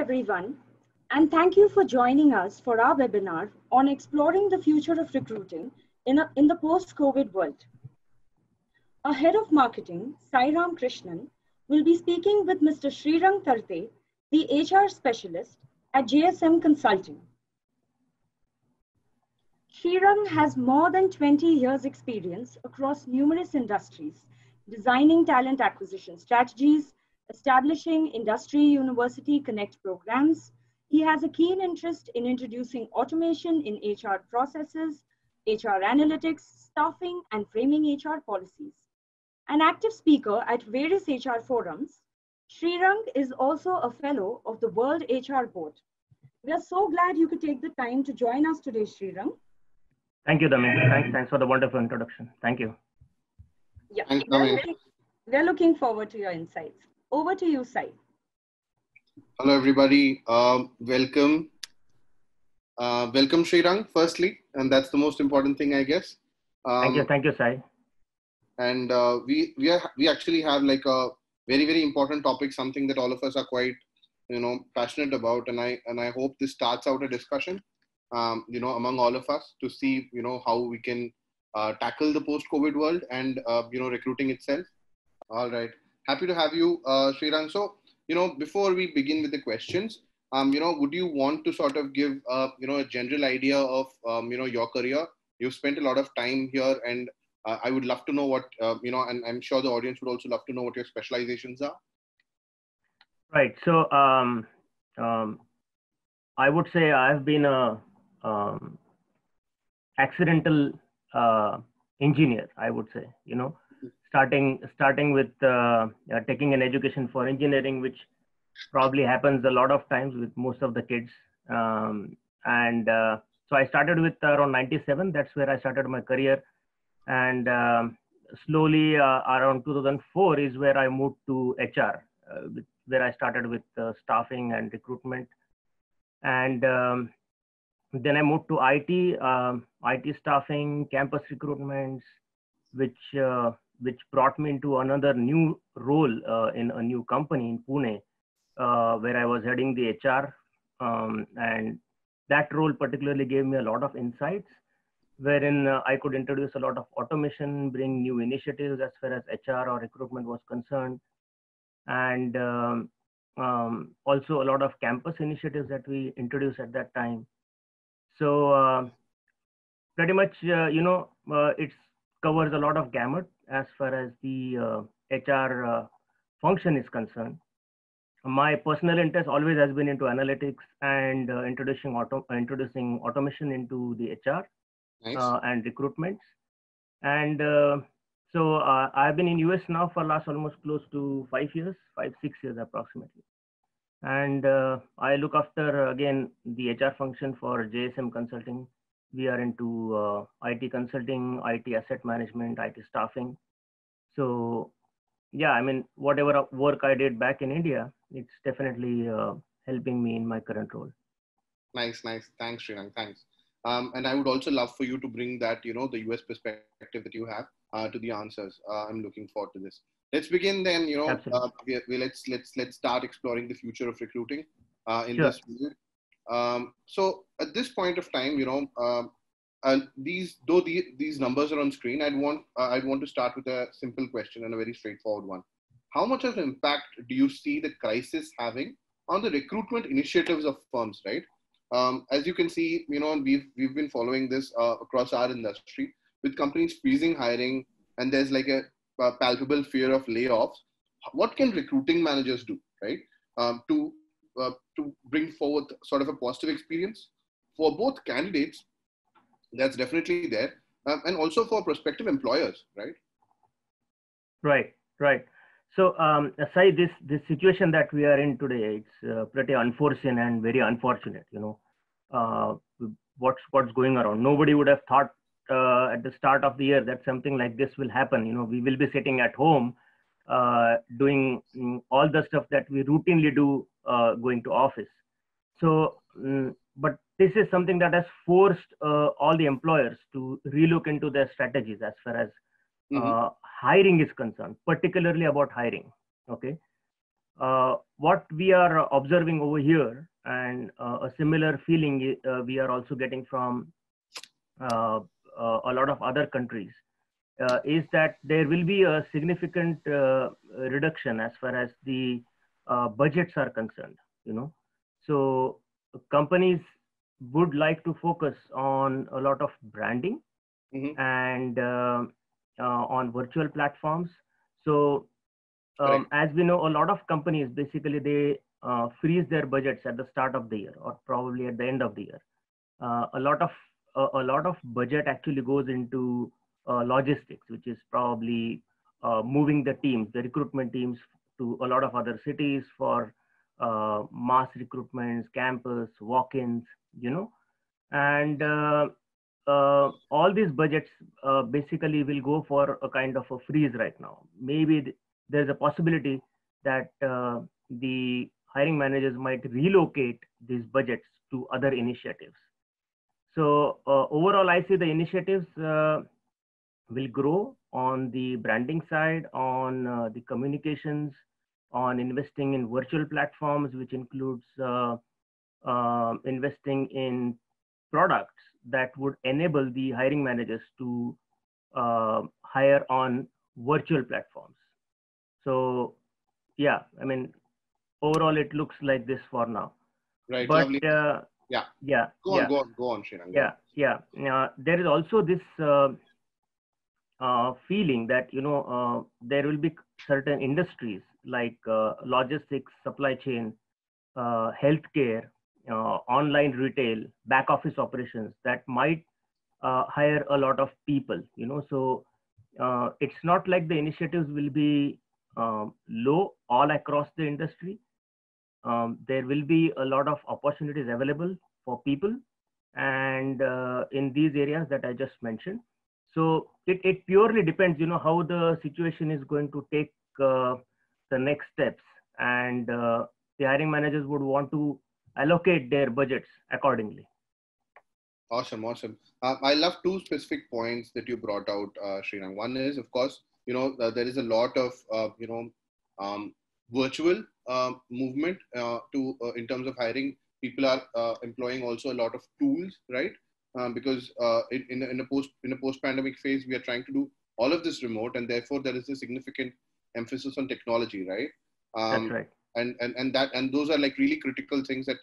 everyone, and thank you for joining us for our webinar on exploring the future of recruiting in the post-COVID world. Our head of marketing, Sairam Krishnan, will be speaking with Mr. Srirang Tarte, the HR specialist at JSM Consulting. Srirang has more than 20 years experience across numerous industries, designing talent acquisition strategies, establishing industry university connect programs. He has a keen interest in introducing automation in HR processes, HR analytics, staffing, and framing HR policies. An active speaker at various HR forums, Srirang is also a fellow of the World HR Board. We are so glad you could take the time to join us today, Srirang. Thank you, Dami. Thanks for the wonderful introduction. Thank you. Yeah, we're looking forward to your insights. Over to you, Sai. Hello, everybody. Welcome. Welcome, Srirang, firstly, and that's the most important thing, I guess. Thank you, Sai. And we actually have like a very important topic, something that all of us are quite passionate about, and I hope this starts out a discussion among all of us to see how we can tackle the post-COVID world and recruiting itself. All right, happy to have you, Srirang. So before we begin with the questions, would you want to sort of give a general idea of your career? You've spent a lot of time here, and I would love to know what and I'm sure the audience would also love to know what your specializations are. Right. So I would say I've been a accidental engineer. I would say, starting with taking an education for engineering, which probably happens a lot of times with most of the kids. So I started with around 97. That's where I started my career. And slowly around 2004 is where I moved to HR, where I started with staffing and recruitment. And then I moved to IT staffing, campus recruitments, which brought me into another new role in a new company in Pune, where I was heading the HR. And that role particularly gave me a lot of insights, wherein I could introduce a lot of automation, bring new initiatives as far as HR or recruitment was concerned. And also a lot of campus initiatives that we introduced at that time. So pretty much, it covers a lot of gamut as far as the HR function is concerned. My personal interest always has been into analytics and introducing automation into the HR. Nice. And recruitments. And so I've been in US now for last almost close to 5 years, 6 years approximately. And I look after, again, the HR function for JSM Consulting. We are into IT consulting, IT asset management, IT staffing. So yeah, I mean, whatever work I did back in India, it's definitely helping me in my current role. Nice. Thanks, Srirang. Thanks. And I would also love for you to bring that, the US perspective that you have to the answers. I'm looking forward to this. Let's begin then, let's start exploring the future of recruiting in this field. So at this point of time, these numbers are on screen, I'd want to start with a simple question and a very straightforward one. How much of an impact do you see the crisis having on the recruitment initiatives of firms, right? As you can see, we've been following this across our industry with companies freezing hiring, and there's like a palpable fear of layoffs. What can recruiting managers do, right, to bring forward sort of a positive experience for both candidates? That's definitely there, and also for prospective employers, right? Right. So, Sai, this situation that we are in today, it's pretty unforeseen and very unfortunate. What's going around. Nobody would have thought at the start of the year that something like this will happen. We will be sitting at home doing all the stuff that we routinely do going to office. So, but this is something that has forced all the employers to relook into their strategies as far as hiring is concerned, particularly about hiring. Okay. what we are observing over here, and a similar feeling we are also getting from a lot of other countries, is that there will be a significant reduction as far as the budgets are concerned. So companies would like to focus on a lot of branding and on virtual platforms. So as we know, a lot of companies basically they freeze their budgets at the start of the year or probably at the end of the year. A lot of budget actually goes into logistics, which is probably moving the teams, the recruitment teams, to a lot of other cities for mass recruitments, campus, walk-ins, and all these budgets basically will go for a kind of a freeze right now. Maybe there's a possibility that the hiring managers might relocate these budgets to other initiatives. So overall, I see the initiatives will grow on the branding side, on the communications, on investing in virtual platforms, which includes investing in products that would enable the hiring managers to hire on virtual platforms. So yeah, I mean, overall, it looks like this for now. Right. But lovely. Yeah. Go on, Srirang. Yeah. There is also this feeling that there will be certain industries like logistics, supply chain, healthcare, online retail, back office operations that might hire a lot of people. So it's not like the initiatives will be low all across the industry. There will be a lot of opportunities available for people, and in these areas that I just mentioned. So it purely depends, how the situation is going to take the next steps, and the hiring managers would want to allocate their budgets accordingly. Awesome. I love two specific points that you brought out, Srirang. One is, of course, there is a lot of, virtual movement in terms of hiring. People are employing also a lot of tools, right? Because in a post-pandemic phase, we are trying to do all of this remote, and therefore there is a significant emphasis on technology, right? That's right. And those are like really critical things that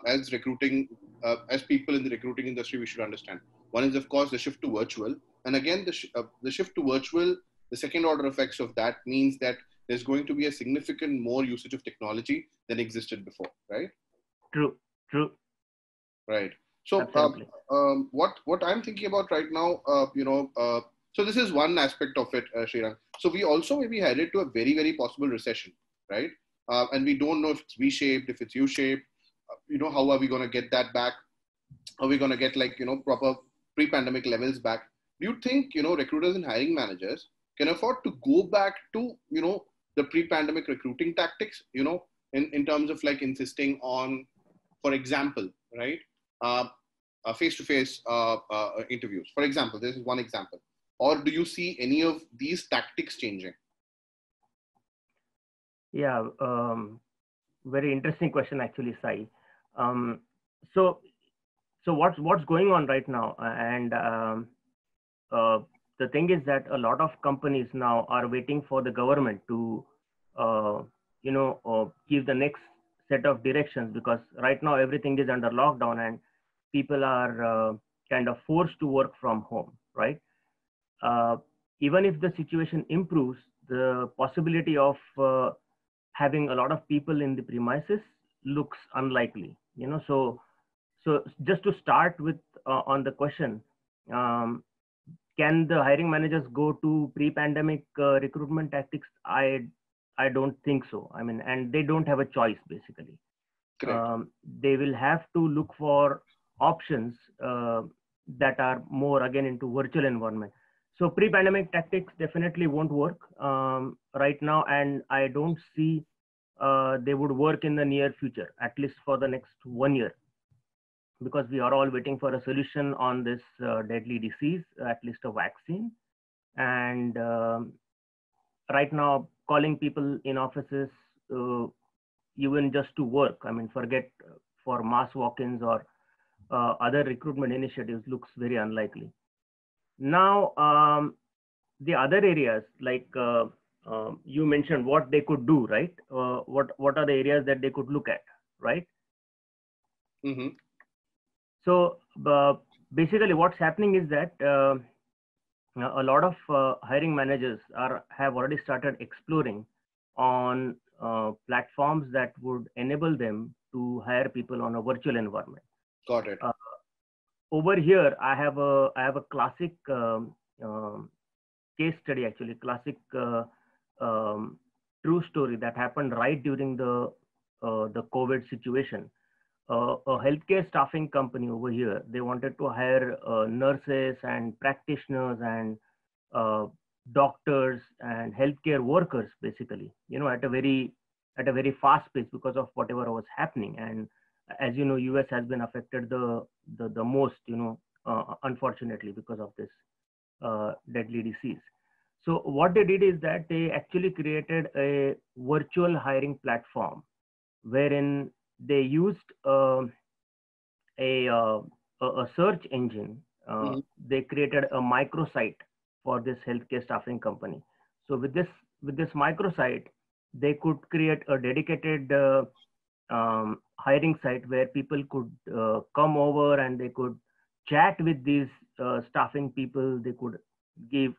as recruiting, as people in the recruiting industry, we should understand. One is, of course, the shift to virtual, and again, the shift to virtual. The second order effects of that means that there's going to be a significant more usage of technology than existed before, right? True. Right. So what I'm thinking about right now, so this is one aspect of it, Srirang. So we also may be headed to a very, very possible recession, right? And we don't know if it's V-shaped, if it's U-shaped. How are we going to get that back? Are we going to get proper pre-pandemic levels back? Do you think, recruiters and hiring managers can afford to go back to, the pre-pandemic recruiting tactics, in terms of insisting on, for example, right? Face-to-face interviews. For example, this is one example. Or do you see any of these tactics changing? Yeah, very interesting question, actually, Sai. So what's going on right now? And the thing is that a lot of companies now are waiting for the government to, give the next set of directions, because right now everything is under lockdown and people are kind of forced to work from home, right? Even if the situation improves, the possibility of having a lot of people in the premises looks unlikely. So just to start with on the question, can the hiring managers go to pre-pandemic recruitment tactics? I don't think so. I mean, and they don't have a choice, basically. They will have to look for options that are more, again, into virtual environment. So pre-pandemic tactics definitely won't work right now, and I don't see they would work in the near future, at least for the next 1 year, because we are all waiting for a solution on this deadly disease, at least a vaccine. And right now, calling people in offices even just to work. I mean, forget for mass walk-ins or other recruitment initiatives looks very unlikely. Now, the other areas like you mentioned what they could do, right? What are the areas that they could look at, right? Mm-hmm. So basically what's happening is that a lot of hiring managers have already started exploring on platforms that would enable them to hire people on a virtual environment. Got it. Over here, I have a classic case study, actually, classic true story that happened right during the COVID situation. A healthcare staffing company over here, they wanted to hire nurses and practitioners and doctors and healthcare workers, basically, at a very fast pace because of whatever was happening. And as you know, US has been affected the most, unfortunately, because of this deadly disease. So what they did is that they actually created a virtual hiring platform wherein they used a search engine. Mm-hmm. They created a microsite for this healthcare staffing company. So with this microsite, they could create a dedicated hiring site where people could come over and they could chat with these staffing people. They could give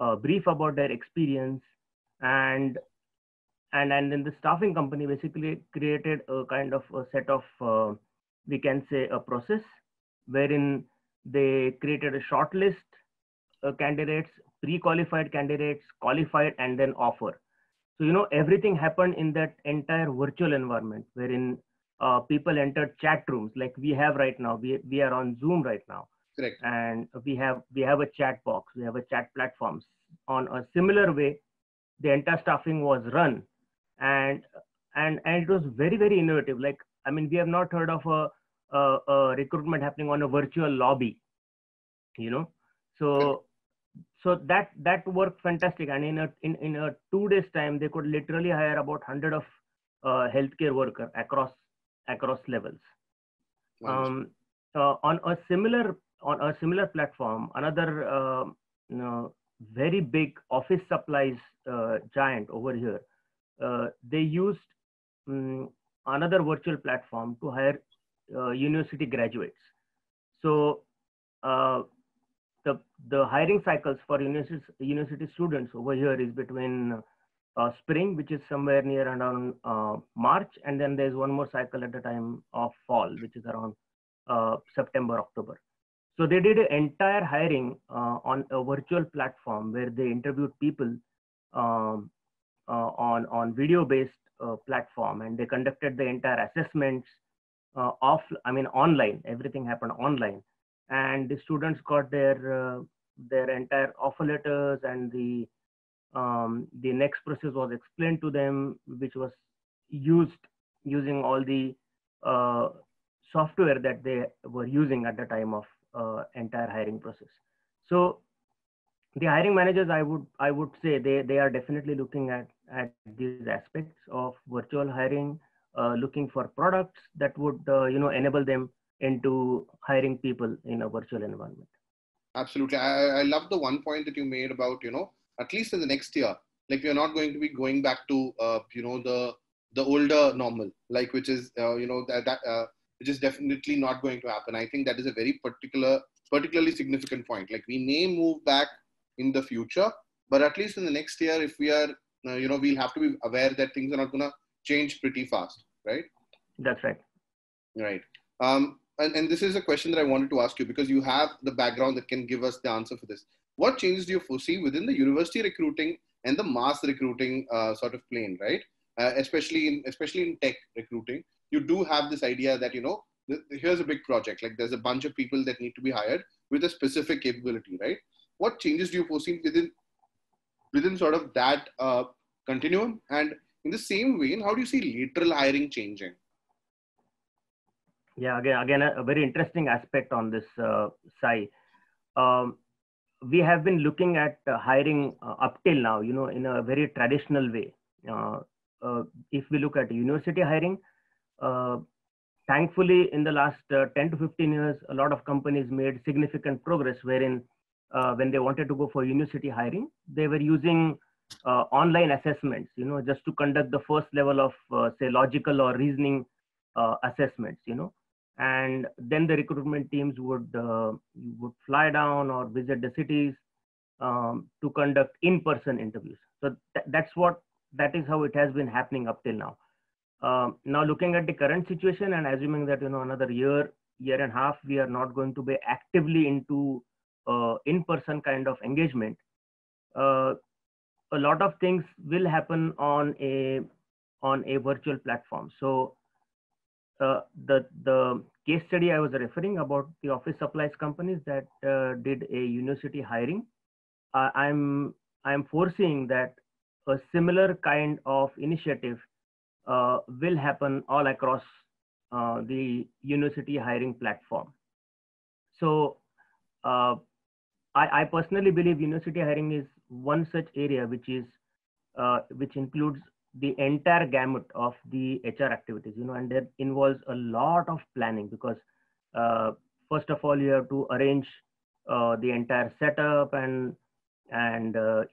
a brief about their experience, and then the staffing company basically created a kind of a set of we can say a process wherein they created a short list candidates, pre-qualified candidates, qualified, and then offer. So everything happened in that entire virtual environment wherein people entered chat rooms like we have right now. We are on Zoom right now. Correct. And we have a chat box, we have a chat platforms. On a similar way, the entire staffing was run, and it was very, very innovative. Like, I mean, we have not heard of a recruitment happening on a virtual lobby, so that worked fantastic. And in a 2 days time, they could literally hire about 100 of healthcare worker across levels. On a similar platform, another very big office supplies giant over here, they used another virtual platform to hire university graduates. So the hiring cycles for university students over here is between spring, which is somewhere near around March, and then there's one more cycle at the time of fall, which is around September, October. So they did an entire hiring on a virtual platform where they interviewed people on video-based platform, and they conducted the entire assessments online. Everything happened online, and the students got their entire offer letters, and the next process was explained to them, which was using all the software that they were using at the time of entire hiring process. So the hiring managers, I would say they are definitely looking at these aspects of virtual hiring, looking for products that would enable them into hiring people in a virtual environment. Absolutely. I love the one point that you made about, at least in the next year, like we're not going to be going back to, the older normal, like, which is, which is definitely not going to happen. I think that is a very particularly significant point. Like, we may move back in the future, but at least in the next year, if we are, we'll have to be aware that things are not going to change pretty fast, right? That's right. Right. And this is a question that I wanted to ask you, because you have the background that can give us the answer for this. What changes do you foresee within the university recruiting and the mass recruiting sort of plane, right? Especially in tech recruiting, you do have this idea that, here's a big project, like there's a bunch of people that need to be hired with a specific capability, right? What changes do you foresee within sort of that continuum? And in the same vein, how do you see lateral hiring changing? Yeah, again, a very interesting aspect on this, Sai. We have been looking at hiring up till now, in a very traditional way. if we look at university hiring, thankfully, in the last 10 to 15 years, a lot of companies made significant progress wherein when they wanted to go for university hiring, they were using online assessments, just to conduct the first level of, say, logical or reasoning assessments, and then the recruitment teams would fly down or visit the cities to conduct in-person interviews. So that is how it has been happening up till now. Now looking at the current situation and assuming that another year and a half we are not going to be actively into in-person kind of engagement, a lot of things will happen on a virtual platform. So the case study I was referring about, the office supplies companies that did a university hiring, I'm foreseeing that a similar kind of initiative will happen all across the university hiring platform. So I personally believe university hiring is one such area which includes the entire gamut of the HR activities, and that involves a lot of planning because first of all you have to arrange the entire setup and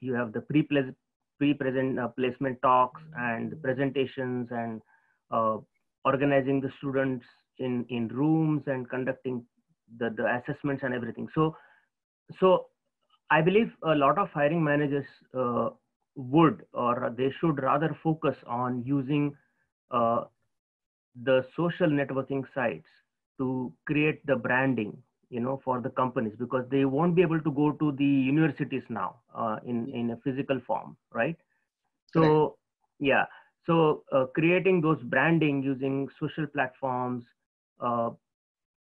you have the pre-present placement talks and presentations and organizing the students in rooms and conducting the assessments and everything. So I believe a lot of hiring managers would, or they should rather focus on using the social networking sites to create the branding, for the companies, because they won't be able to go to the universities now in a physical form, right? So yeah, so creating those branding using social platforms,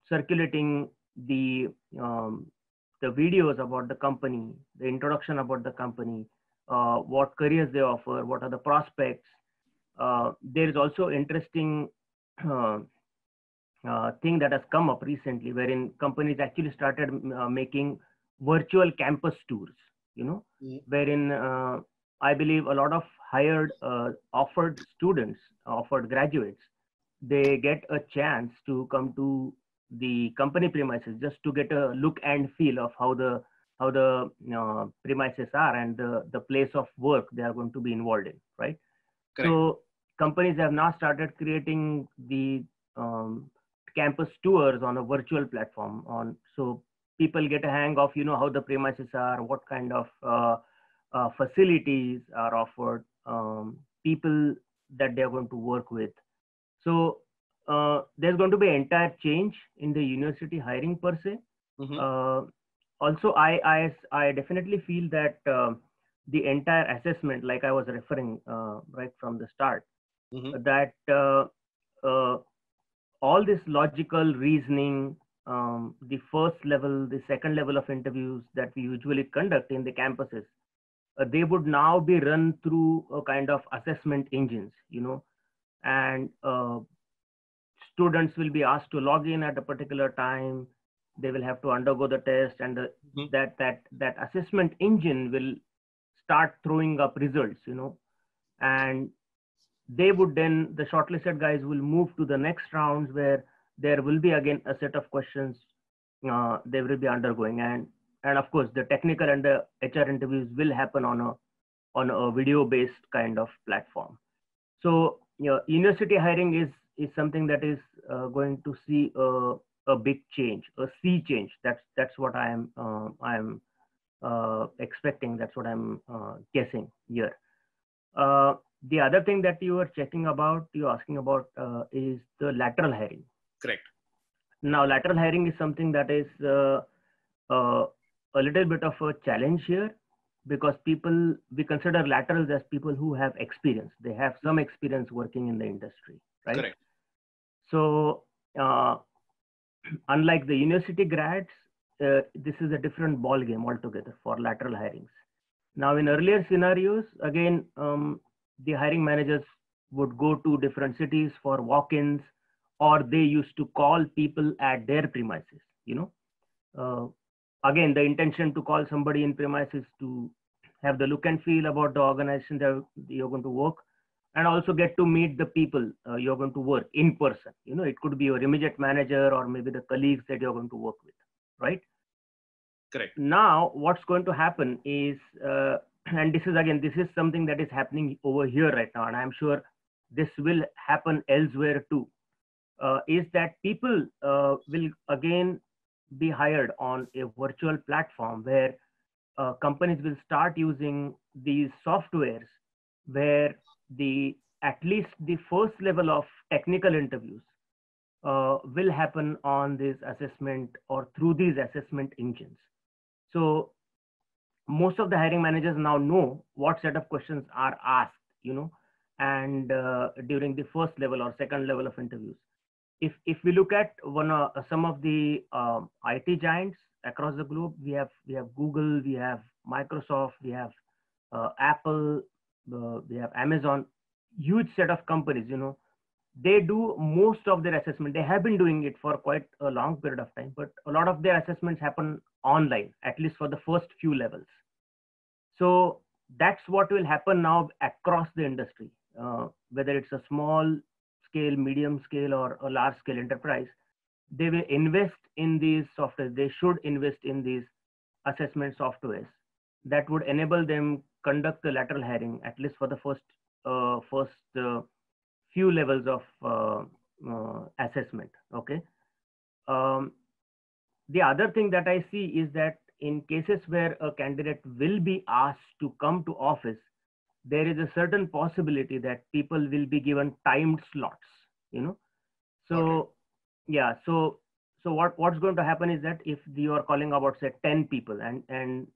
circulating the videos about the company, the introduction about the company, what careers they offer, what are the prospects. There is also interesting thing that has come up recently, wherein companies actually started making virtual campus tours, wherein I believe a lot of hired, offered students, offered graduates, they get a chance to come to the company premises just to get a look and feel of how the premises are and the place of work they are going to be involved in, right? Correct. So companies have now started creating the campus tours on a virtual platform so people get a hang of how the premises are, what kind of facilities are offered, people that they're going to work with. So there's going to be an entire change in the university hiring per se. Mm-hmm. Also, I definitely feel that the entire assessment, like I was referring right from the start, mm-hmm. that all this logical reasoning, the first level, the second level of interviews that we usually conduct in the campuses, they would now be run through a kind of assessment engines, and students will be asked to log in at a particular time. They will have to undergo the test, and mm-hmm. that assessment engine will start throwing up results, and they would then, the shortlisted guys will move to the next rounds where there will be again a set of questions they will be undergoing, and of course the technical and the HR interviews will happen on a video based kind of platform. So university hiring is something that is going to see a big change, a sea change. That's what I am expecting. That's what I'm guessing here. The other thing that you're asking about is the lateral hiring. Correct. Now, lateral hiring is something that is a little bit of a challenge here, because we consider laterals as people who have experience. They have some experience working in the industry, right? Correct. So, unlike the university grads, this is a different ball game altogether for lateral hirings. Now, in earlier scenarios, again, the hiring managers would go to different cities for walk-ins, or they used to call people at their premises, again, the intention to call somebody in premises to have the look and feel about the organization that you're going to work. and also get to meet the people you're going to work in person. You know, it could be your immediate manager or maybe the colleagues that you're going to work with, right? Correct. Now, what's going to happen is, and this is something that is happening over here right now, and I'm sure this will happen elsewhere too, is that people will again be hired on a virtual platform where companies will start using these softwares where at least the first level of technical interviews will happen on this assessment or through these assessment engines. So most of the hiring managers now know what set of questions are asked, you know, and during the first level or second level of interviews. If we look at some of the IT giants across the globe, we have Google, we have Microsoft, we have Apple, we have Amazon, huge set of companies, you know, they do most of their assessment. They have been doing it for quite a long period of time, but a lot of their assessments happen online, at least for the first few levels. So that's what will happen now across the industry, whether it's a small scale, medium scale, or a large scale enterprise. They will invest in these softwares. They should invest in these assessment softwares that would enable them conduct the lateral hiring, at least for the first few levels of assessment. Okay. The other thing that I see is that in cases where a candidate will be asked to come to office, there is a certain possibility that people will be given timed slots, you know. So okay. Yeah, so what's going to happen is that if you are calling about, say, 10 people and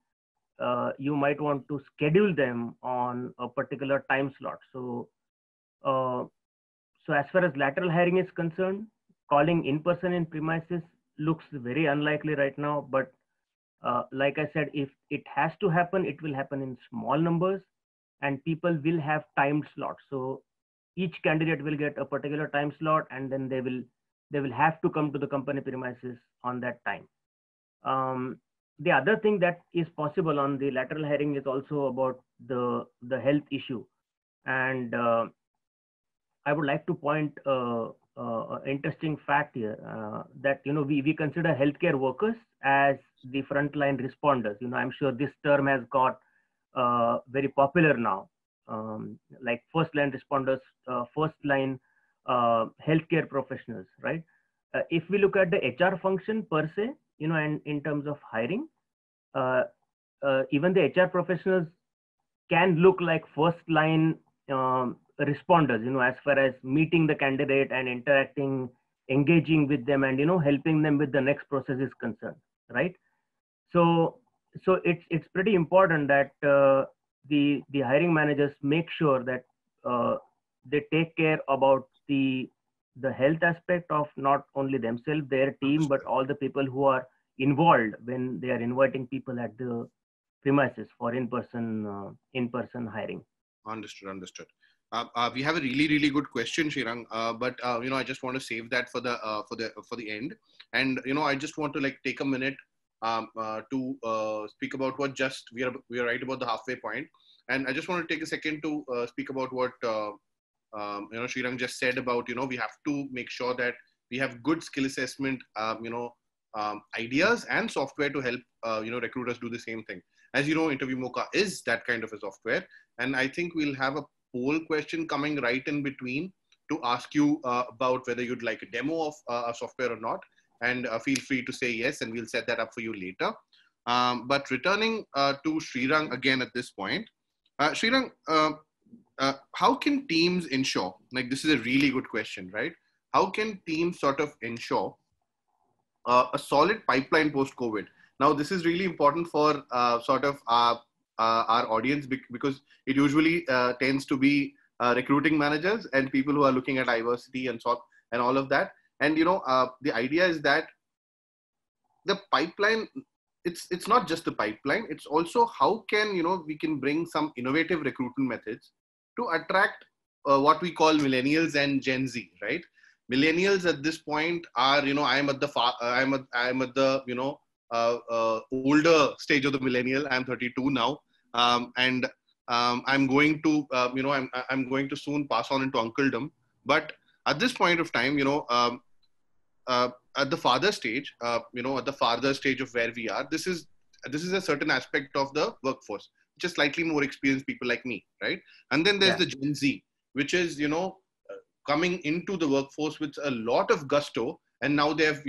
you might want to schedule them on a particular time slot. So as far as lateral hiring is concerned, calling in person in premises looks very unlikely right now. But like I said, if it has to happen, it will happen in small numbers, and people will have timed slots. So each candidate will get a particular time slot, and then they will have to come to the company premises on that time. The other thing that is possible on the lateral hiring is also about the health issue, and I would like to point an interesting fact here, that, you know, we consider healthcare workers as the frontline responders. You know, I'm sure this term has got very popular now, like first line responders, first line healthcare professionals, right? If we look at the HR function per se, you know, and in terms of hiring, even the HR professionals can look like first line responders, you know, as far as meeting the candidate and interacting, engaging with them, and, you know, helping them with the next process is concerned, right? So it's pretty important that the hiring managers make sure that they take care about the health aspect of not only themselves, their team, but all the people who are involved when they are inviting people at the premises for in-person hiring. Understood. We have a really good question, Srirang, but you know, I just want to save that for the end. And, you know, I just want to like take a minute to speak about what we are right about the halfway point, and I just want to take a second to speak about what you know, Srirang just said about, you know, we have to make sure that we have good skill assessment you know, ideas and software to help you know, recruiters do the same thing. As you know, Interview Mocha is that kind of a software, and I think we'll have a poll question coming right in between to ask you about whether you'd like a demo of a software or not, and feel free to say yes, and we'll set that up for you later. But returning to Srirang again at this point, Srirang, how can teams ensure, like, this is a really good question, right? How can teams sort of ensure a solid pipeline post-COVID? Now, this is really important for sort of our audience, because it usually tends to be recruiting managers and people who are looking at diversity and all of that. And, you know, the idea is that the pipeline, it's not just the pipeline, it's also how can, you know, we can bring some innovative recruitment methods to attract what we call millennials and Gen Z, right? Millennials at this point are, you know, I'm at the you know, older stage of the millennial. I'm 32 now, and I'm going to, I'm going to soon pass on into uncledom. But at this point of time, at the farther stage, at the farther stage of where we are, this is a certain aspect of the workforce, which is slightly more experienced people like me, right? And then there's the Gen Z, which is, coming into the workforce with a lot of gusto, and now they've,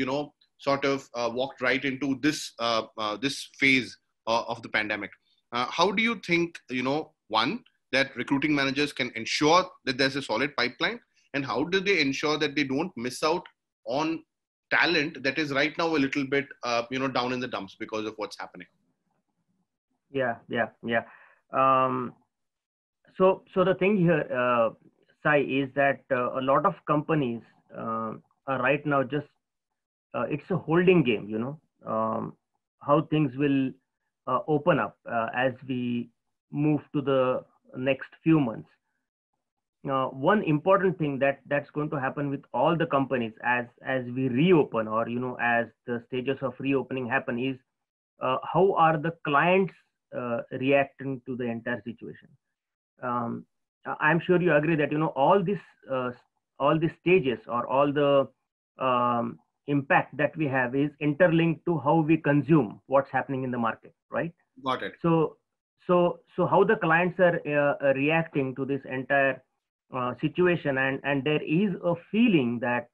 sort of walked right into this phase of the pandemic. How do you think, one, that recruiting managers can ensure that there's a solid pipeline, and how do they ensure that they don't miss out on talent that is right now a little bit, down in the dumps because of what's happening? Yeah. So the thing here, Sai, is that a lot of companies are right now just, it's a holding game, how things will open up as we move to the next few months. One important thing that's going to happen with all the companies as we reopen, or as the stages of reopening happen, is how are the clients reacting to the entire situation. I'm sure you agree that all these stages, or all the impact that we have, is interlinked to how we consume what's happening in the market, right? Got it. So how the clients are reacting to this entire situation, and there is a feeling that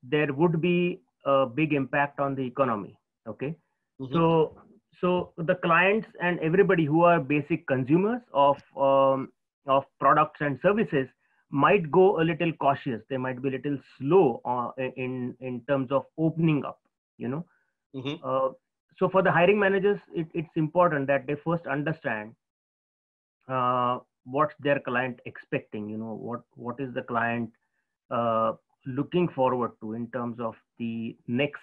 there would be a big impact on the economy. Okay. Mm-hmm. So the clients and everybody who are basic consumers of products and services might go a little cautious. They might be a little slow in terms of opening up. Mm-hmm. So for the hiring managers, it's important that they first understand what's their client expecting. What is the client looking forward to in terms of the next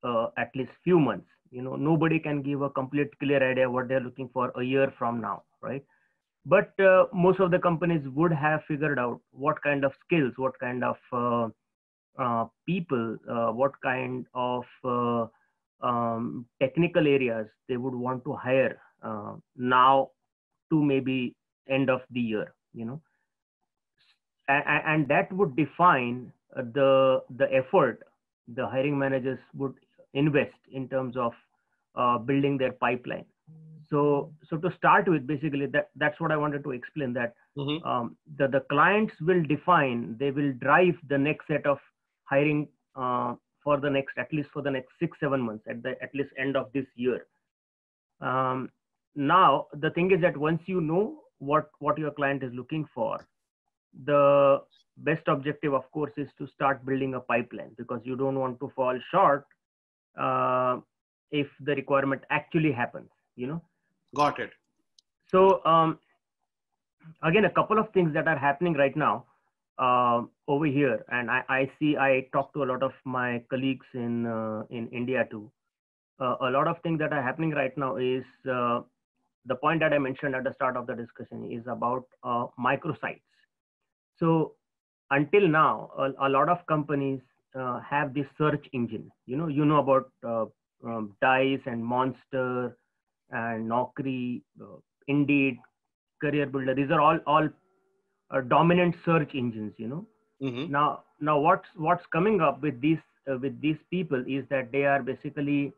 at least few months. Nobody can give a complete clear idea what they're looking for a year from now, right? But most of the companies would have figured out what kind of skills, what kind of people, what kind of technical areas they would want to hire now to maybe end of the year, and that would define the effort the hiring managers would invest in terms of building their pipeline. So to start with, basically that's what I wanted to explain, that mm-hmm. The clients will define, they will drive the next set of hiring for the next, at least for the next 6-7 months, at least end of this year. Now the thing is that once you know what your client is looking for, the best objective, of course, is to start building a pipeline, because you don't want to fall short if the requirement actually happens. Got it. So again, a couple of things that are happening right now over here, and I talk to a lot of my colleagues in India too. A lot of things that are happening right now is the point that I mentioned at the start of the discussion is about microsites. So until now, a lot of companies have this search engine. You know about Dice and Monster and Naukri, Indeed, Career Builder. These are all dominant search engines. Mm-hmm. Now what's coming up with these people is that they are basically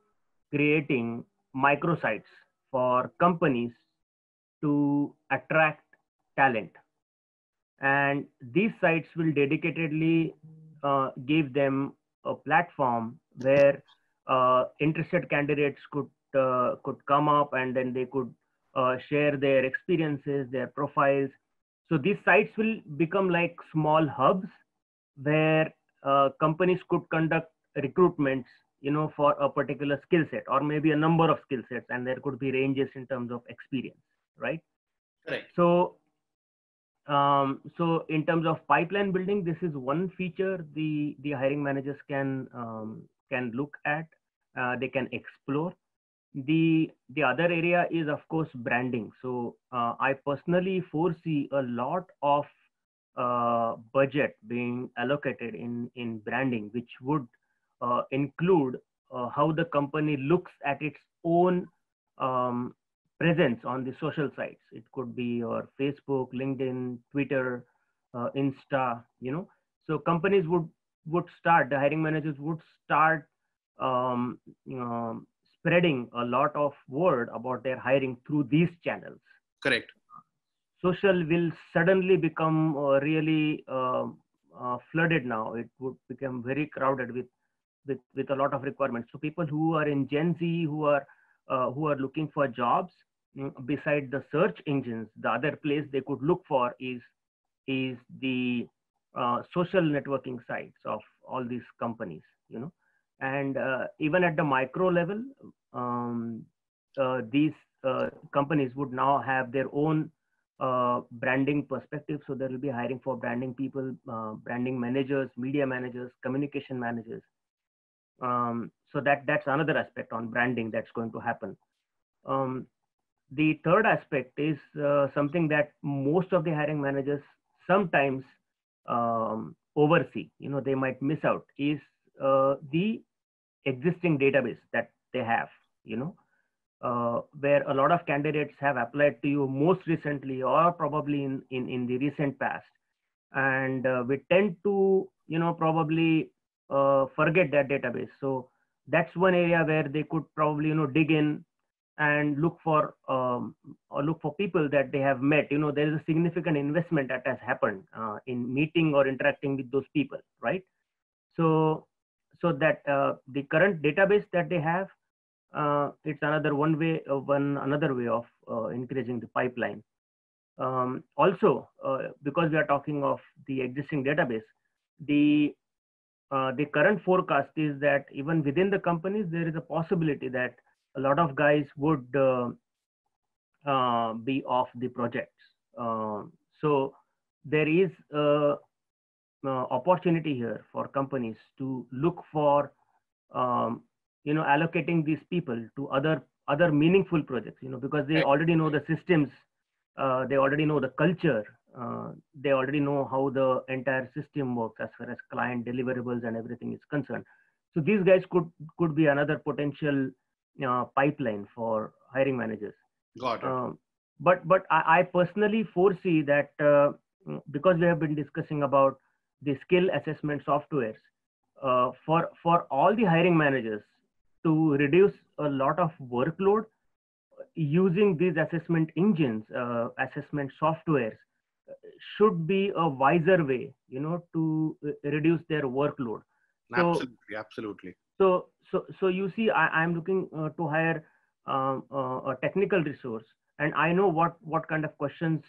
creating microsites for companies to attract talent. And these sites will dedicatedly give them a platform where interested candidates could come up, and then they could share their experiences, their profiles. So these sites will become like small hubs where companies could conduct recruitments, for a particular skill set, or maybe a number of skill sets, and there could be ranges in terms of experience, right? Correct. So in terms of pipeline building, this is one feature the hiring managers can look at, they can explore. The other area is, of course, branding. So I personally foresee a lot of budget being allocated in branding, which would include how the company looks at its own presence on the social sites. It could be your Facebook, LinkedIn, Twitter, Insta, So companies would start, the hiring managers would start um, spreading a lot of word about their hiring through these channels. Correct. Social will suddenly become really flooded now. It would become very crowded with a lot of requirements. So people who are in Gen Z, who are looking for jobs, beside the search engines, the other place they could look for is the social networking sites of all these companies, and even at the micro level, these companies would now have their own branding perspective. So there will be hiring for branding people, branding managers, media managers, communication managers. So that's another aspect on branding that's going to happen. The third aspect is something that most of the hiring managers sometimes oversee, they might miss out, is the existing database that they have, where a lot of candidates have applied to you most recently or probably in the recent past. And we tend to, probably forget that database. So that's one area where they could probably, dig in and look for people that they have met. There is a significant investment that has happened in meeting or interacting with those people, right? So that the current database that they have, it's another another way of increasing the pipeline. Also, because we are talking of the existing database, the current forecast is that even within the companies, there is a possibility that a lot of guys would be off the projects. So there is opportunity here for companies to look for, allocating these people to other meaningful projects, because they already know the systems, they already know the culture, they already know how the entire system works as far as client deliverables and everything is concerned. So these guys could be another potential pipeline for hiring managers. Got it. But I personally foresee that because we have been discussing about the skill assessment softwares, for all the hiring managers to reduce a lot of workload, using these assessment engines, assessment softwares should be a wiser way, to reduce their workload. Absolutely. So you see, I'm looking to hire a technical resource, and I know what kind of questions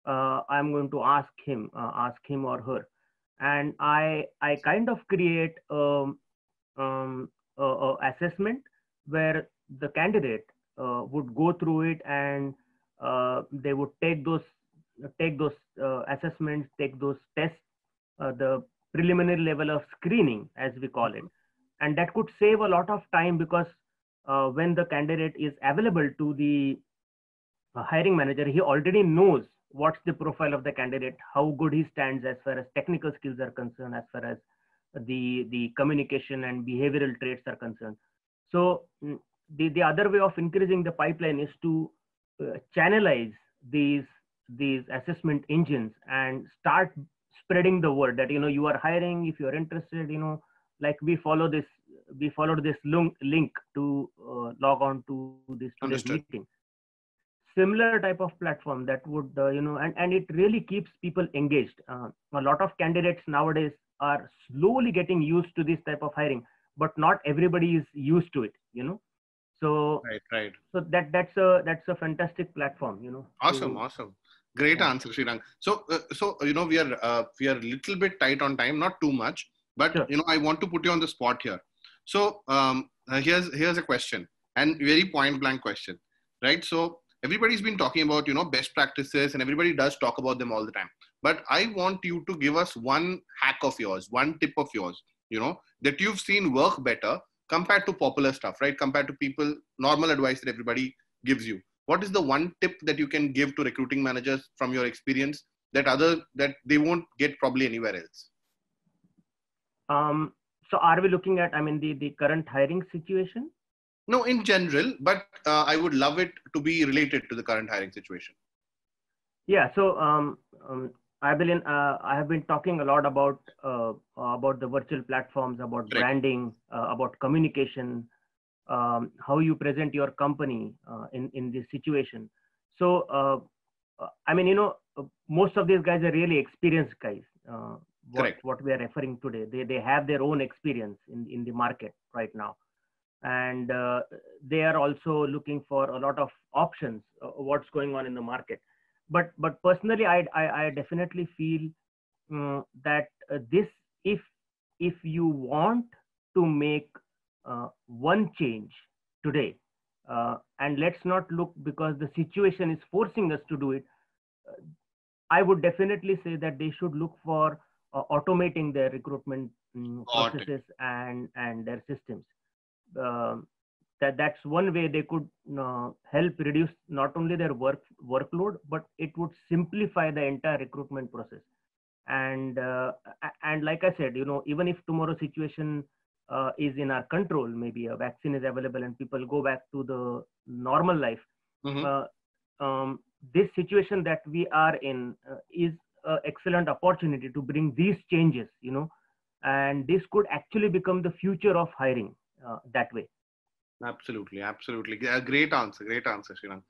I'm going to ask him or her, and I kind of create a assessment where the candidate would go through it, and they would take those assessments, take those tests, the preliminary level of screening, as we call it. And that could save a lot of time, because when the candidate is available to the hiring manager, he already knows what's the profile of the candidate, how good he stands as far as technical skills are concerned, as far as the communication and behavioral traits are concerned. So the other way of increasing the pipeline is to channelize these assessment engines and start spreading the word that, you are hiring. If you're interested, like we followed this link to log on to this today's meeting. Similar type of platform that would, and it really keeps people engaged. A lot of candidates nowadays are slowly getting used to this type of hiring, but not everybody is used to it, So right. So that's a fantastic platform, Awesome. Great answer, Srirang. So we are a little bit tight on time, not too much, but sure. I want to put you on the spot here. So here's a question, and very point blank question, right? So everybody's been talking about, best practices, and everybody does talk about them all the time. But I want you to give us one hack of yours, one tip of yours, that you've seen work better compared to popular stuff, right? Compared to people, normal advice that everybody gives you. What is the one tip that you can give to recruiting managers from your experience that they won't get probably anywhere else? So are we looking at, the current hiring situation? No, in general, but I would love it to be related to the current hiring situation. Yeah, so I have been talking a lot about the virtual platforms, about Correct. branding, about communication, how you present your company in this situation. So I mean, most of these guys are really experienced guys. What we are referring today, they have their own experience in the market right now, and they are also looking for a lot of options, what's going on in the market. But personally, I definitely feel that this, if you want to make one change today, and let's not look because the situation is forcing us to do it, I would definitely say that they should look for automating their recruitment processes and their systems. That's one way they could help reduce not only their workload, but it would simplify the entire recruitment process. And like I said, even if tomorrow situation is in our control, maybe a vaccine is available and people go back to the normal life. This situation that we are in is an excellent opportunity to bring these changes, and this could actually become the future of hiring that way. Absolutely. Great answer, Srirang.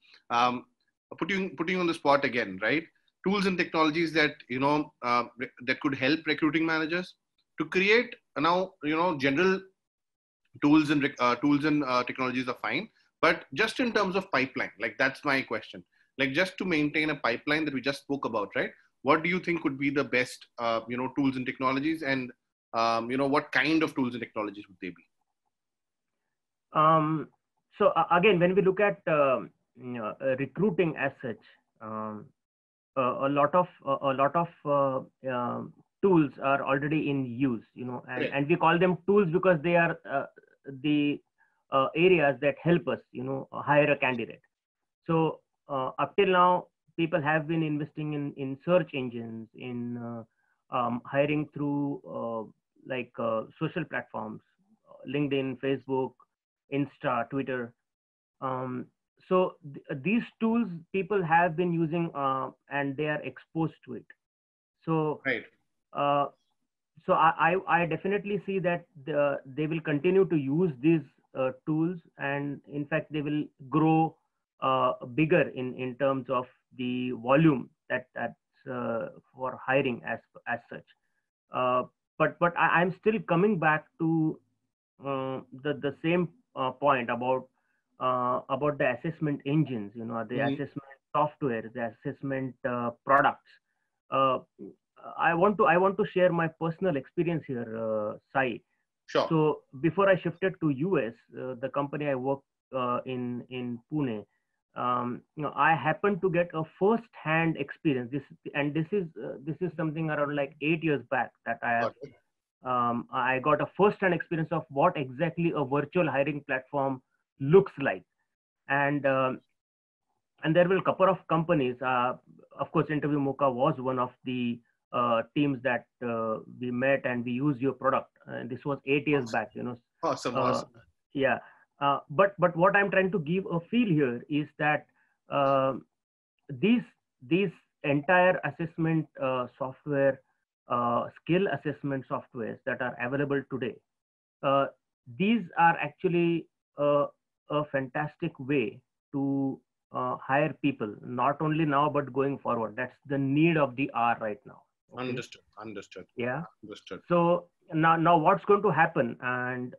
Putting you on the spot again, right? Tools and technologies that that could help recruiting managers to create general tools and technologies are fine, but just in terms of pipeline, like that's my question. Like just to maintain a pipeline that we just spoke about, right? What do you think would be the best tools and technologies, and what kind of tools and technologies would they be? So again, when we look at recruiting as such, a lot of tools are already in use, and we call them tools because they are the areas that help us, hire a candidate. So up till now, people have been investing in search engines, in hiring through social platforms, LinkedIn, Facebook, Insta, Twitter. So these tools people have been using, and they are exposed to it. So right. So I definitely see that they will continue to use these tools, and in fact they will grow bigger in terms of the volume that's for hiring as such. But I'm still coming back to the same point about the assessment engines, the assessment software, the assessment products. I want to share my personal experience here, Sai. Sure. So before I shifted to US, the company I worked in Pune, I happened to get a first-hand experience. This is something around like 8 years back that I got a first-hand experience of what exactly a virtual hiring platform looks like, and there were a couple of companies. Of course, Interview Mocha was one of the teams that we met, and we used your product. And this was 8 years back. Awesome. Yeah. But what I'm trying to give a feel here is that these entire assessment software, skill assessment softwares that are available today, these are actually a fantastic way to hire people, not only now but going forward. That's the need of the hour right now. Okay? Understood. Yeah. Understood. So now what's going to happen, and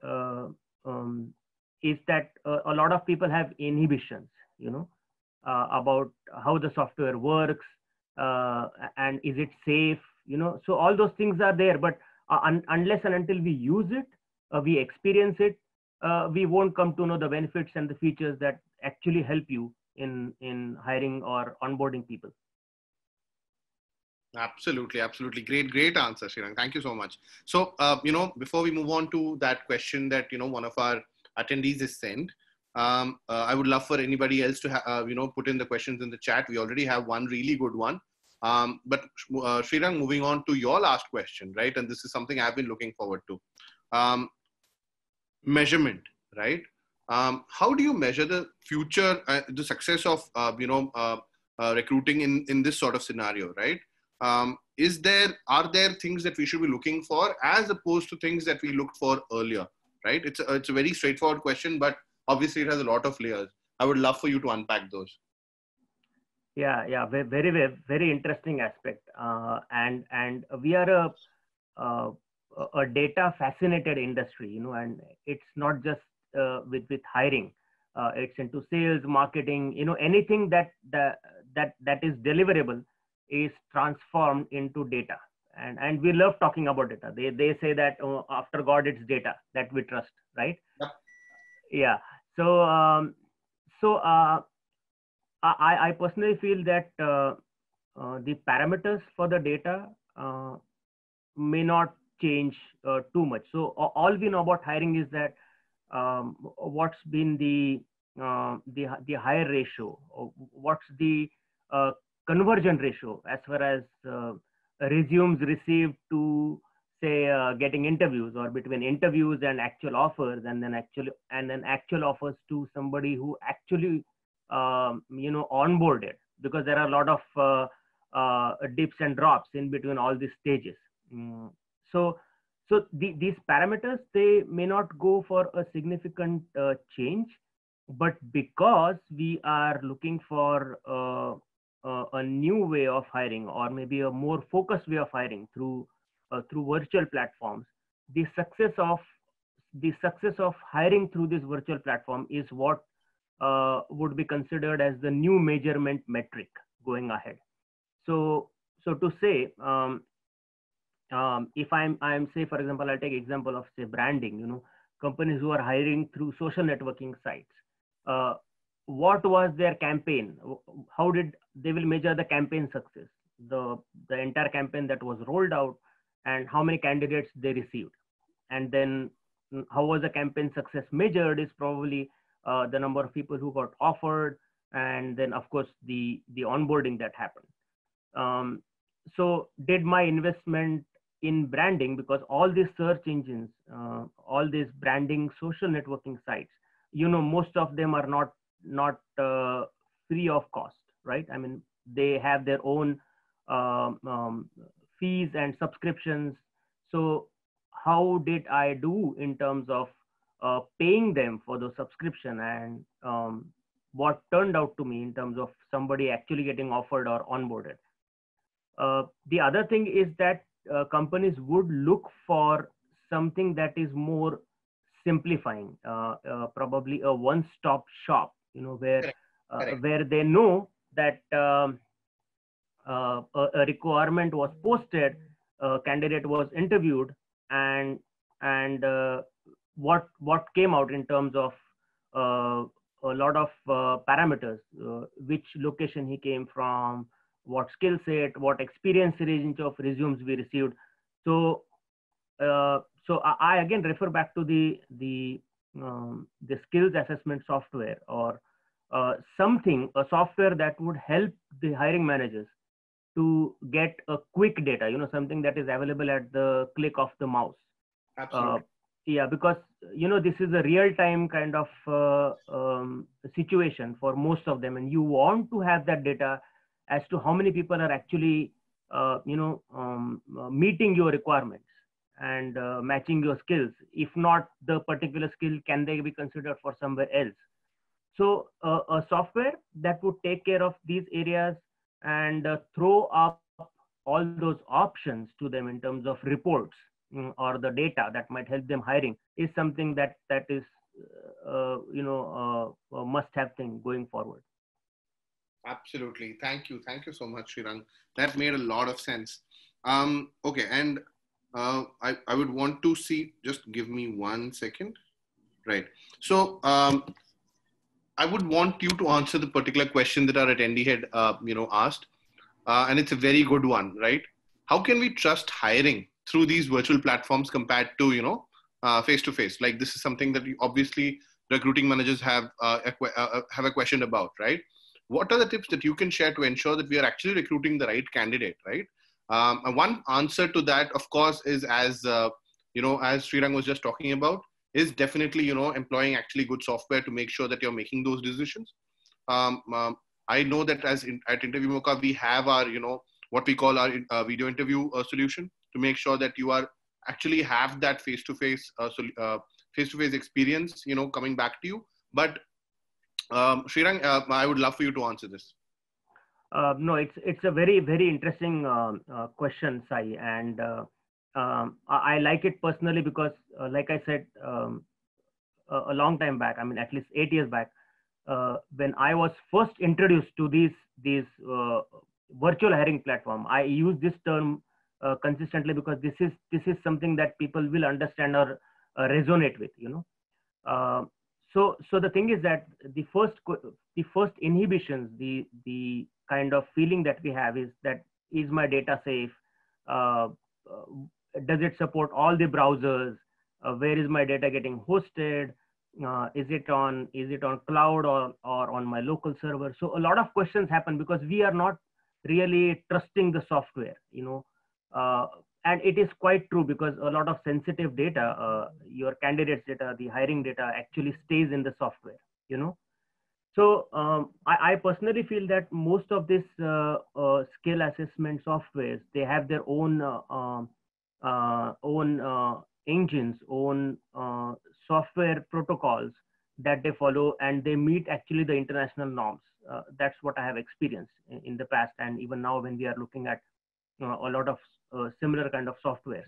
is that a lot of people have inhibitions, about how the software works, and is it safe, so all those things are there, but unless and until we use it, we experience it, we won't come to know the benefits and the features that actually help you in hiring or onboarding people. Absolutely. Great answer, Srirang. Thank you so much. So, before we move on to that question that, one of our attendees is sent, I would love for anybody else to put in the questions in the chat. We already have one really good one. But Srirang, moving on to your last question, right? And this is something I've been looking forward to. Measurement, right? How do you measure the future, the success of recruiting in this sort of scenario, right? Are there things that we should be looking for as opposed to things that we looked for earlier, right? It's a very straightforward question, but obviously it has a lot of layers. I would love for you to unpack those. Yeah, very, very interesting aspect. And we are a data fascinated industry, and it's not just with hiring. It's into sales, marketing, anything that is deliverable is transformed into data. And we love talking about data. They say that after God, it's data that we trust, right? Yep. Yeah. So I personally feel that the parameters for the data may not change too much. So all we know about hiring is that what's been the hire ratio, or what's the conversion ratio as far as resumes received to say getting interviews, or between interviews and actual offers, and then actual offers to somebody who actually onboarded, because there are a lot of dips and drops in between all these stages. So these parameters, they may not go for a significant change, but because we are looking for a new way of hiring, or maybe a more focused way of hiring through virtual platforms, the success of hiring through this virtual platform is what would be considered as the new measurement metric going ahead. So to say, if I'm say, for example, I'll take example of say branding, companies who are hiring through social networking sites. What was their campaign? How did they will measure the campaign success, the entire campaign that was rolled out, and how many candidates they received? And then how was the campaign success measured is probably the number of people who got offered, and then of course the onboarding that happened. So did my investment in branding, because all these search engines, all these branding social networking sites, most of them are not free of cost, right? I mean, they have their own fees and subscriptions. So how did I do in terms of paying them for the subscription, and what turned out to me in terms of somebody actually getting offered or onboarded? The other thing is that companies would look for something that is more simplifying, probably a one-stop shop, where where they know that a requirement was posted, a candidate was interviewed, and what came out in terms of a lot of parameters, which location he came from, what skill set, what experience range of resumes we received. So I again refer back to the skills assessment software, or a software that would help the hiring managers to get a quick data, something that is available at the click of the mouse. Absolutely. Yeah, because this is a real-time kind of situation for most of them, and you want to have that data as to how many people are actually meeting your requirements and matching your skills. If not the particular skill, can they be considered for somewhere else? So a software that would take care of these areas and throw up all those options to them in terms of reports or the data that might help them hiring is something that is a must-have thing going forward. Absolutely. Thank you so much, Srirang. That made a lot of sense. Okay, and I would want to see, just give me 1 second. Right. So I would want you to answer the particular question that our attendee had asked, and it's a very good one, right? How can we trust hiring through these virtual platforms compared to face to face? Like, this is something that obviously recruiting managers have a question about, right? What are the tips that you can share to ensure that we are actually recruiting the right candidate, right? And one answer to that, of course, is as Srirang was just talking about, is definitely, employing actually good software to make sure that you're making those decisions. I know that at Interview Mocha, we have our, what we call our video interview solution to make sure that you are actually have that face-to-face experience, coming back to you. But Srirang, I would love for you to answer this. No, it's a very, very interesting question, Sai, and I like it personally because, like I said, a long time back, I mean, at least 8 years back, when I was first introduced to these virtual hiring platform, I use this term consistently because this is something that people will understand or resonate with, So the thing is that the first inhibitions, the kind of feeling that we have is that, is my data safe? Does it support all the browsers? Where is my data getting hosted? Is it on cloud or on my local server? So a lot of questions happen because we are not really trusting the software, and it is quite true because a lot of sensitive data, your candidates data, the hiring data actually stays in the software, So I personally feel that most of this skill assessment softwares, they have their own engines, own software protocols that they follow, and they meet actually the international norms. That's what I have experienced in the past, and even now when we are looking at a lot of similar kind of softwares.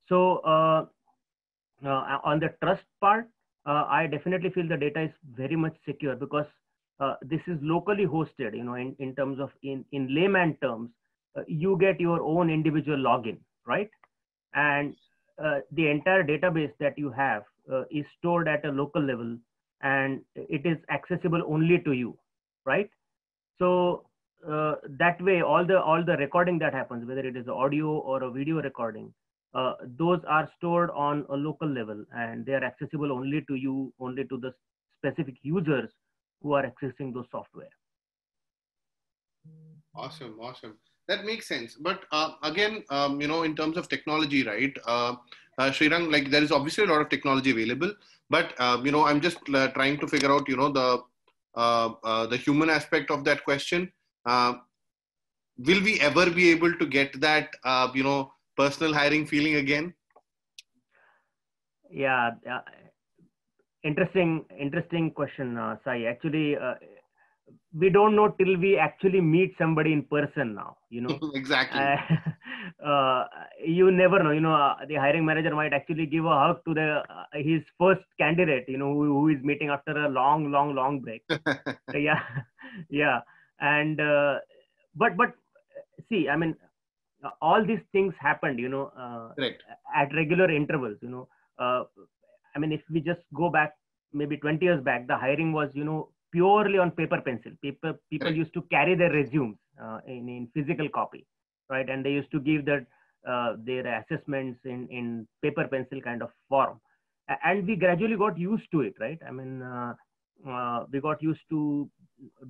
So on the trust part, I definitely feel the data is very much secure because this is locally hosted, in terms of, in layman terms, you get your own individual login, right? And the entire database that you have is stored at a local level, and it is accessible only to you, right? So that way, all the recording that happens, whether it is audio or a video recording, those are stored on a local level, and they are accessible only to you, only to the specific users who are accessing those software. Awesome. That makes sense. But again, in terms of technology, right? Srirang, like there is obviously a lot of technology available, but I'm just trying to figure out, the human aspect of that question. Will we ever be able to get that, personal hiring feeling again? Yeah, interesting question, Sai. Actually, we don't know till we actually meet somebody in person now, Exactly. You never know, the hiring manager might actually give a hug to his first candidate, who is meeting after a long break. Yeah. And, but see, I mean, all these things happened, at regular intervals, I mean, if we just go back maybe 20 years back, the hiring was, purely on paper pencil. People used to carry their resumes in physical copy, right? And they used to give their assessments in paper pencil kind of form. And we gradually got used to it, right? I mean, we got used to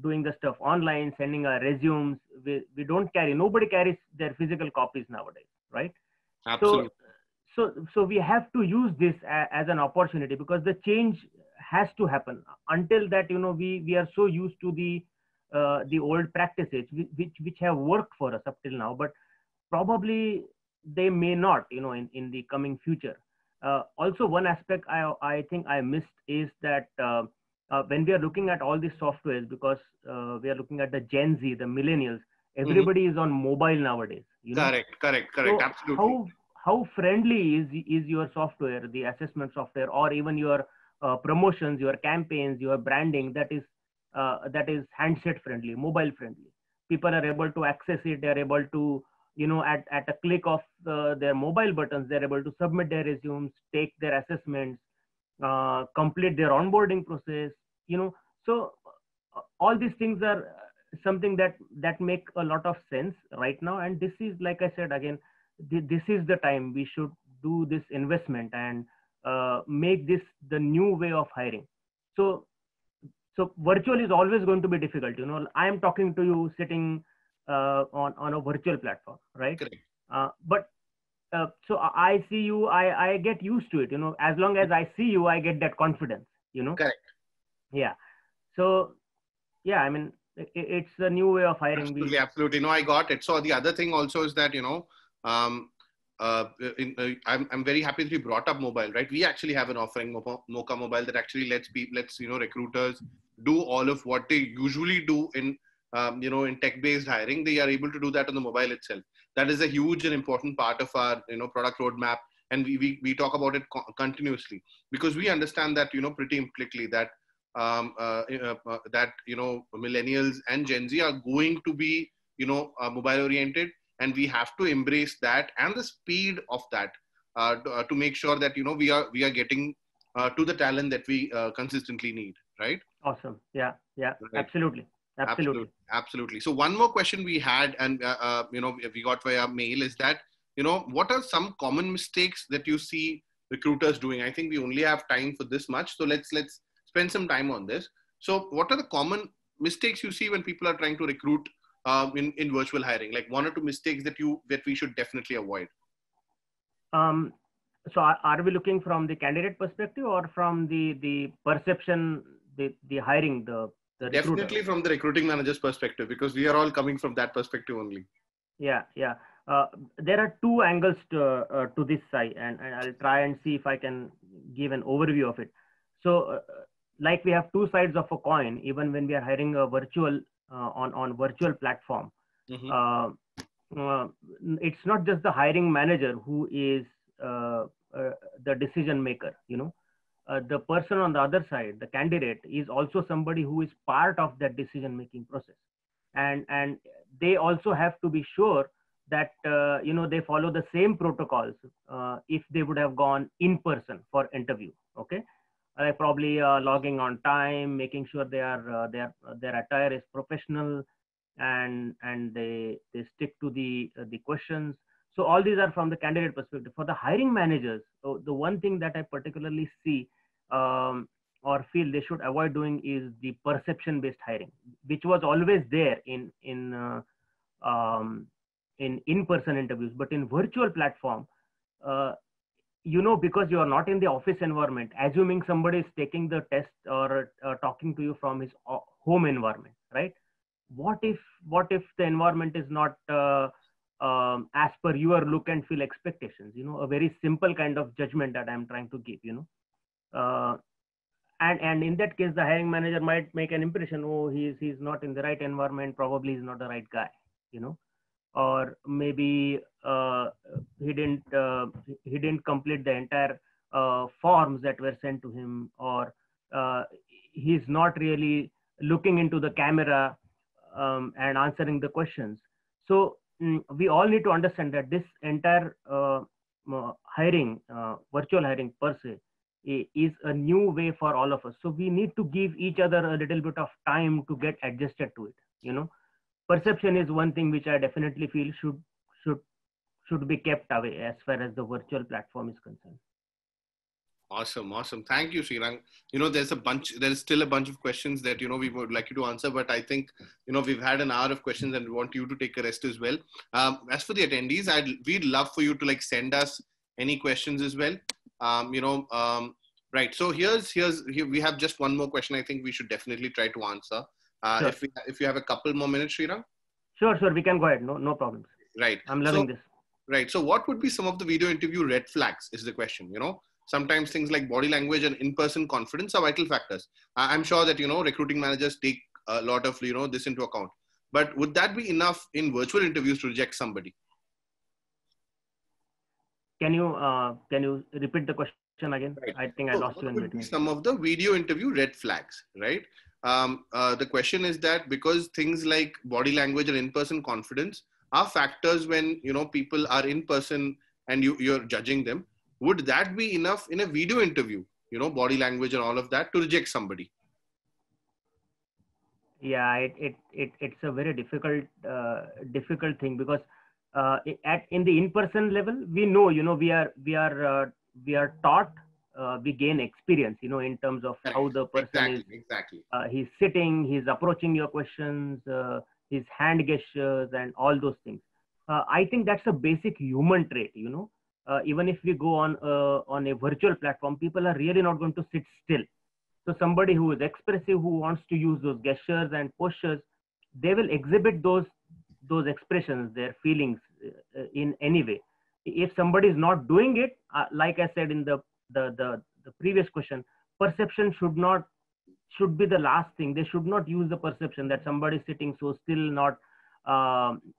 doing the stuff online, sending our resumes. We don't carry, nobody carries their physical copies nowadays, right? Absolutely. So we have to use this as an opportunity because the change has to happen. Until that, we are so used to the old practices which have worked for us up till now, but probably they may not, in the coming future. Also, one aspect I think I missed is that when we are looking at all these softwares, because we are looking at the Gen Z, the millennials, everybody is on mobile nowadays. Correct. So Absolutely. How friendly is your software, the assessment software, or even your promotions, your campaigns, your branding that is handset friendly, mobile friendly? People are able to access it. They're able to, at a click of their mobile buttons, they're able to submit their resumes, take their assessments, complete their onboarding process. So all these things are something that make a lot of sense right now. And this is, like I said again, this is the time we should do this investment and make this the new way of hiring. So virtual is always going to be difficult. I am talking to you sitting on a virtual platform, right? Correct. But so I see you, I get used to it, you know. As long as I see you, I get that confidence, you know. Correct. Yeah. So yeah, I mean, it's a new way of hiring. Absolutely, absolutely. No, I got it. So the other thing also is that, you know, um, I'm very happy that you brought up mobile, right? We actually have an offering, Mocha Mobile, that actually lets you know, recruiters do all of what they usually do in you know, in tech-based hiring. They are able to do that on the mobile itself. That is a huge and important part of our, you know, product roadmap, and we talk about it continuously, because we understand that, you know, pretty implicitly that that, you know, millennials and Gen Z are going to be, you know, mobile oriented, and we have to embrace that and the speed of that to make sure that, you know, we are getting to the talent that we consistently need, right? Awesome. Yeah, yeah, Right. absolutely. Absolutely. Absolutely. So one more question we had, and you know, we got via mail, is that, you know, what are some common mistakes that you see recruiters doing? I think we only have time for this much, so let's spend some time on this. So what are the common mistakes you see when people are trying to recruit in virtual hiring? Like one or two mistakes that we should definitely avoid. So are we looking from the candidate perspective or from the perception, the hiring, the recruiter? Definitely from the recruiting manager's perspective, because we are all coming from that perspective only. Yeah, yeah. There are two angles to this side, and I'll try and see if I can give an overview of it. So, like we have two sides of a coin, even when we are hiring a virtual on virtual platform. It's not just the hiring manager who is the decision maker, you know. The person on the other side, the candidate, is also somebody who is part of that decision making process, and they also have to be sure that you know, they follow the same protocols if they would have gone in person for interview. Okay, probably logging on time, making sure their attire is professional, and they stick to the questions. So all these are from the candidate perspective. For the hiring managers, so the one thing that I particularly see or feel they should avoid doing is the perception based hiring, which was always there in in-person interviews, but in virtual platform, you know, because you are not in the office environment, assuming somebody is taking the test or talking to you from his home environment, right? What if the environment is not as per your look and feel expectations? You know, a very simple kind of judgment that I'm trying to give, you know. And in that case, the hiring manager might make an impression, oh, he's not in the right environment, probably he's not the right guy, you know. Or maybe he didn't complete the entire forms that were sent to him, or he's not really looking into the camera and answering the questions. So we all need to understand that this entire hiring, virtual hiring per se, is a new way for all of us. So we need to give each other a little bit of time to get adjusted to it, you know. Perception is one thing which I definitely feel should be kept away as far as the virtual platform is concerned. Awesome. Thank you, Srirang. You know, there is still a bunch of questions that, you know, we would like you to answer, but I think, you know, we've had an hour of questions and we want you to take a rest as well. As for the attendees, we'd love for you to like send us any questions as well. You know, right. So here we have just one more question I think we should definitely try to answer. Sure. If you have a couple more minutes, Srirang. Sure, we can go ahead. No problems. Right. I'm loving this. Right. So what would be some of the video interview red flags is the question, you know? Sometimes things like body language and in-person confidence are vital factors. I'm sure that, you know, recruiting managers take a lot of, you know, this into account. But would that be enough in virtual interviews to reject somebody? Can you repeat the question again? Right. I think I lost you in between. Some of the video interview red flags, right? The question is that because things like body language and in-person confidence are factors when, you know, people are in person and you're judging them, would that be enough in a video interview, you know, body language and all of that, to reject somebody? Yeah, it's a very difficult thing, because in the in-person level, we know, you know, we are taught, we gain experience, you know, in terms of how the person he's sitting, he's approaching your questions, his hand gestures and all those things. I think that's a basic human trait, you know. even if we go on a virtual platform, people are really not going to sit still. So somebody who is expressive, who wants to use those gestures and postures, they will exhibit those expressions, their feelings in any way. If somebody is not doing it, like I said in the previous question, perception should be the last thing. They should not use the perception that somebody is sitting so still, not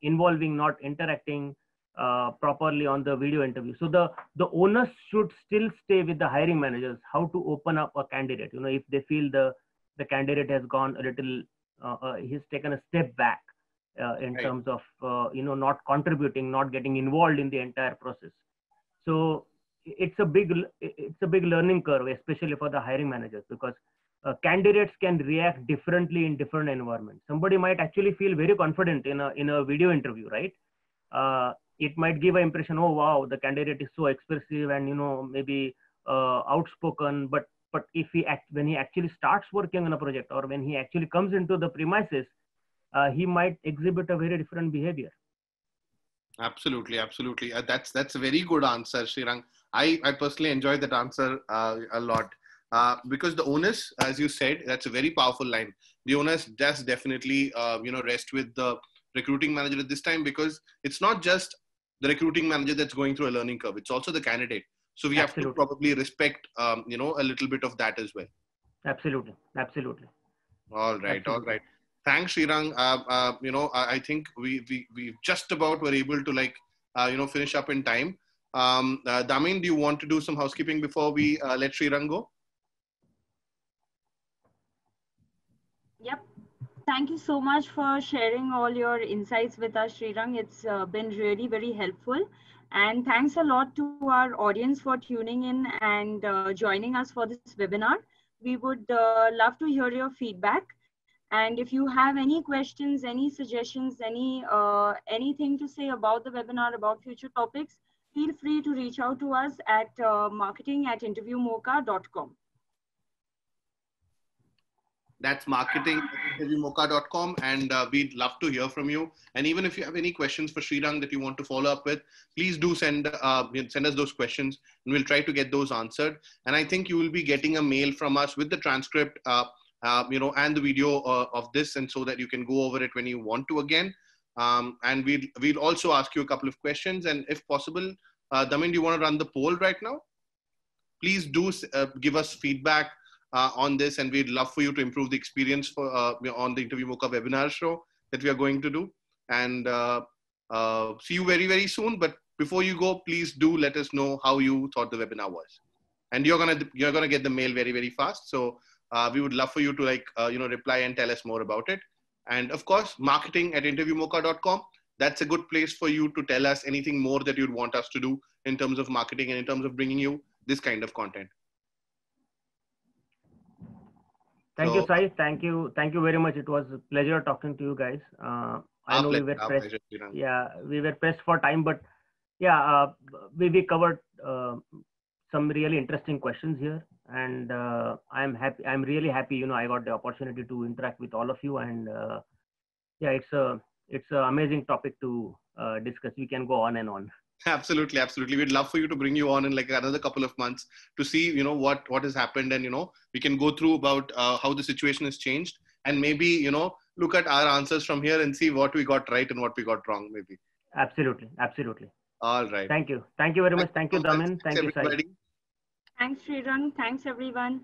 involving, not interacting properly on the video interview. So the onus should still stay with the hiring managers, how to open up a candidate. If they feel the candidate has gone a little, he's taken a step back in right. terms of not contributing, not getting involved in the entire process. So it's a big learning curve, especially for the hiring managers, because candidates can react differently in different environments. Somebody might actually feel very confident in a video interview, right? It might give an impression, oh wow, the candidate is so expressive and maybe outspoken, but if when he actually starts working on a project, or when he actually comes into the premises, he might exhibit a very different behavior. Absolutely. That's a very good answer, Srirang. I personally enjoyed that answer a lot, because the onus, as you said, that's a very powerful line. The onus does definitely rest with the recruiting manager at this time, because it's not just the recruiting manager that's going through a learning curve, it's also the candidate. So we Absolutely. have to probably respect a little bit of that as well. Absolutely. All right. Thanks, Srirang. I think we just about were able to finish up in time. Damin, do you want to do some housekeeping before we let Srirang go? Yep. Thank you so much for sharing all your insights with us, Srirang. It's been really very helpful. And thanks a lot to our audience for tuning in and joining us for this webinar. We would love to hear your feedback. And if you have any questions, any suggestions, anything to say about the webinar, about future topics, feel free to reach out to us at marketing@interviewmocha.com. That's marketing@interviewmocha.com, and we'd love to hear from you. And even if you have any questions for Srirang that you want to follow up with, please do send us those questions, and we'll try to get those answered. And I think you will be getting a mail from us with the transcript, and the video of this, and so that you can go over it when you want to again. And we'll also ask you a couple of questions, and if possible, Damin, do you want to run the poll right now? Please do give us feedback on this, and we'd love for you to improve the experience for on the Interview Mocha webinar show that we are going to do. And see you very, very soon. But before you go, please do let us know how you thought the webinar was. And you're gonna get the mail very, very fast. So we would love for you to reply and tell us more about it. And of course, marketing@interviewmocha.com. That's a good place for you to tell us anything more that you'd want us to do in terms of marketing and in terms of bringing you this kind of content. Thank you, Sai. Thank you very much. It was a pleasure talking to you guys. I know we were pressed. We were pressed for time, but we covered some really interesting questions here, and I'm happy. I'm really happy. I got the opportunity to interact with all of you, and it's an amazing topic to discuss. We can go on and on. Absolutely. We'd love for you to bring you on in like another couple of months to see, what has happened, and, we can go through about how the situation has changed, and maybe, look at our answers from here and see what we got right and what we got wrong, maybe. Absolutely. All right. Thank you very much. Thank you, Damin. Thank you, Sai. Thanks, Srirang. Thanks, everyone.